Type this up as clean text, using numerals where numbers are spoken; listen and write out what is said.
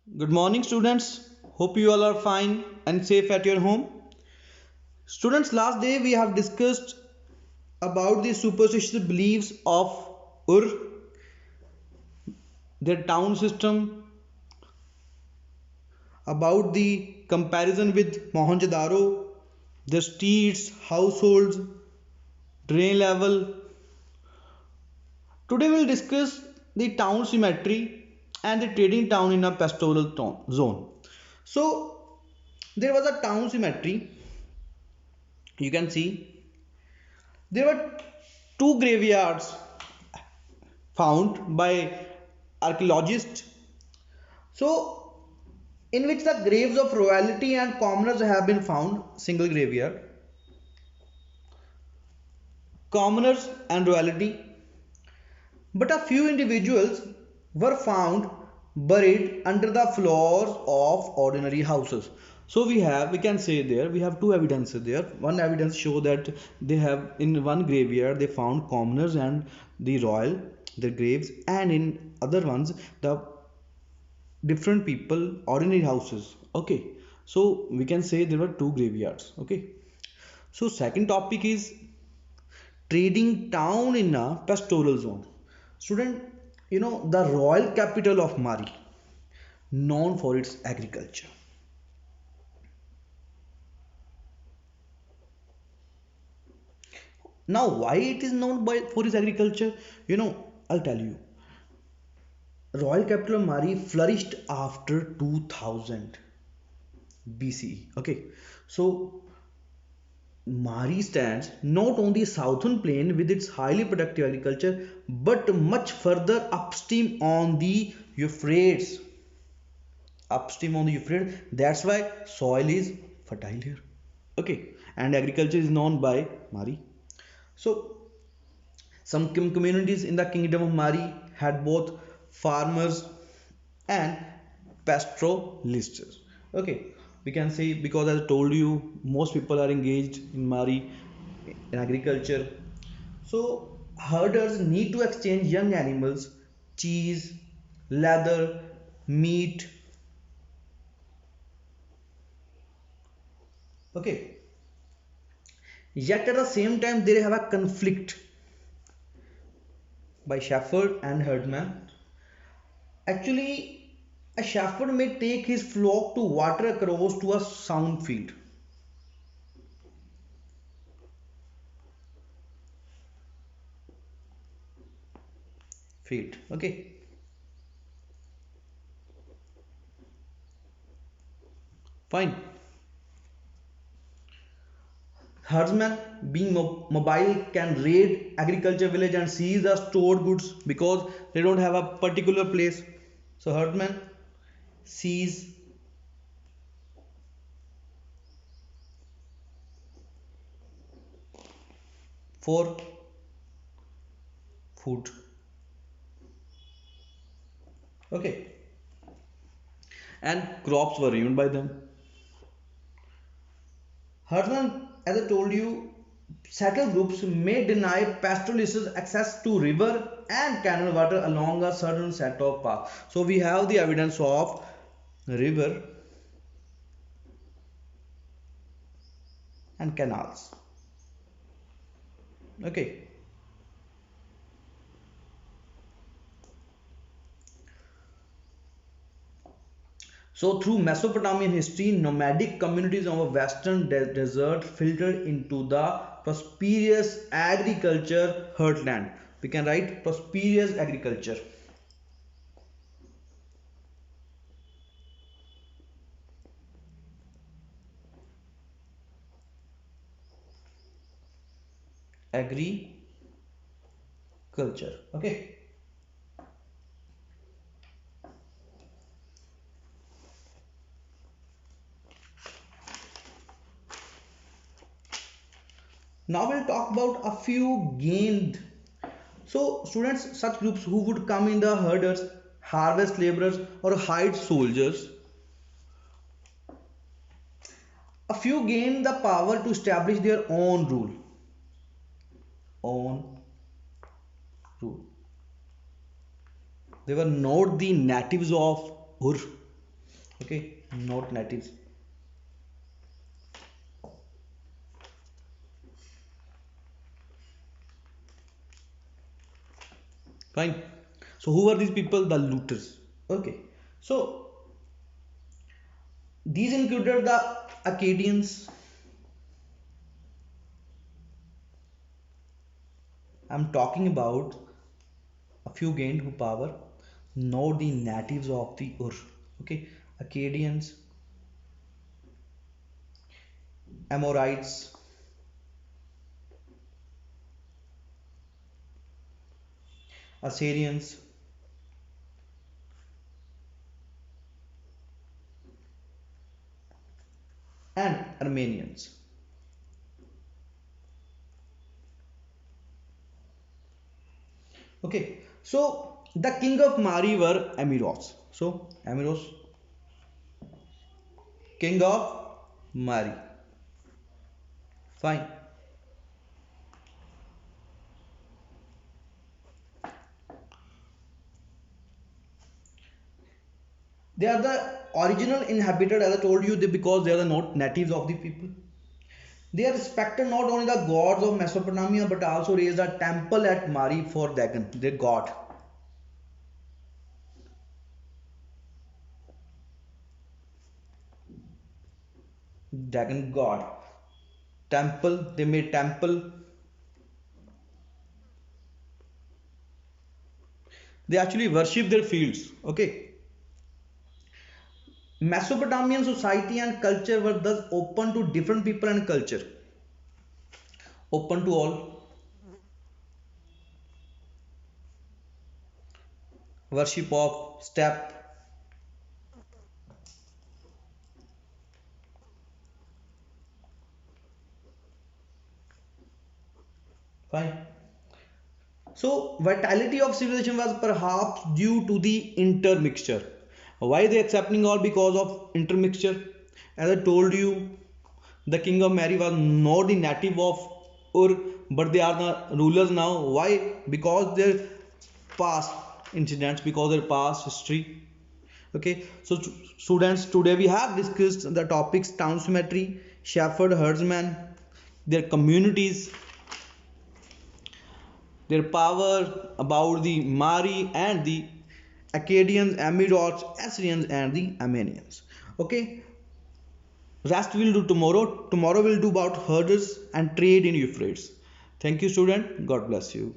Good morning, students. Hope you all are fine and safe at your home. Students, last day we have discussed about the superstitious beliefs of Ur, their town system, about the comparison with Mohenjo-daro, the streets, households, drain level. Today we'll discuss the town symmetry and the trading town in a pastoral zone. So there was a town symmetry. You can see there were two graveyards found by archaeologists. So, in which the graves of royalty and commoners have been found, single graveyard, commoners and royalty, but a few individuals were found buried under the floors of ordinary houses. So we can say there we have two evidences there. One evidence show that they have in one graveyard they found commoners and the royal their graves, and in other ones the different people ordinary houses. Okay, so we can say there were two graveyards. Okay, so second topic is trading town in a pastoral zone. Student, the royal capital of Mari, known for its agriculture. Now, why it is known for its agriculture? I'll tell you. Royal capital of Mari flourished after 2000 BCE. Okay, so Mari stands not on the southern plain with its highly productive agriculture, but much further upstream on the Euphrates. Upstream on the Euphrates, that's why soil is fertile here. Okay, and agriculture is known by Mari. So, some communities in the kingdom of Mari had both farmers and pastoralists. Okay, we can say because as I told you, most people are engaged in Mari in agriculture. So herders need to exchange young animals, cheese, leather, meat. Okay, yet at the same time they have a conflict by shepherd and herdman. Actually, a shepherd may take his flock to water across to a sound field. Okay, fine. Herdsmen, being mobile, can raid agriculture village and seize the stored goods because they don't have a particular place. So herdsmen seize for food. Okay, and crops were ruined by them. Herdsmen, as I told you, settled groups may deny pastoralists access to river and canal water along a certain set of paths. So we have the evidence of river and canals. Okay. So through Mesopotamian history, nomadic communities of a western desert filtered into the prosperous agriculture heartland. We can write prosperous agriculture. Agriculture. Okay. Now we'll talk about a few gained. So students, such groups who would come in the herders, harvest laborers or hide soldiers, a few gained the power to establish their own rule. Own rule. They were not the natives of Ur. Okay, not natives. Fine. So who are these people? The looters. Okay. So these included the Akkadians. I'm talking about a few gained power, not the natives of the Ur. Okay, Akkadians, Amorites, Assyrians, and Armenians. Okay, so the king of Mari were Amiros. So Amiros, king of Mari. Fine. They are the original inhabited, as I told you, because they are the not natives of the people. They are respected not only the gods of Mesopotamia but also raised a temple at Mari for Dagon, their god. Dagon god. Temple, they made temple. They actually worship their fields. Okay. Mesopotamian society and culture were thus open to different people and culture. Open to all. Worship of step. Fine. So vitality of civilization was perhaps due to the intermixture. Why they accepting all? Because of intermixture. As I told you, the king of Mary was not the native of Ur, but they are the rulers now. Why? Because their past incidents, because their past history. Okay, so students, today we have discussed the topics town symmetry, shepherd herdsman, their communities, their power, about the Mari and the Akkadians, Amorites, Assyrians, and the Armenians. Okay, rest we'll do tomorrow. Tomorrow we'll do about herders and trade in Euphrates. Thank you, student. God bless you.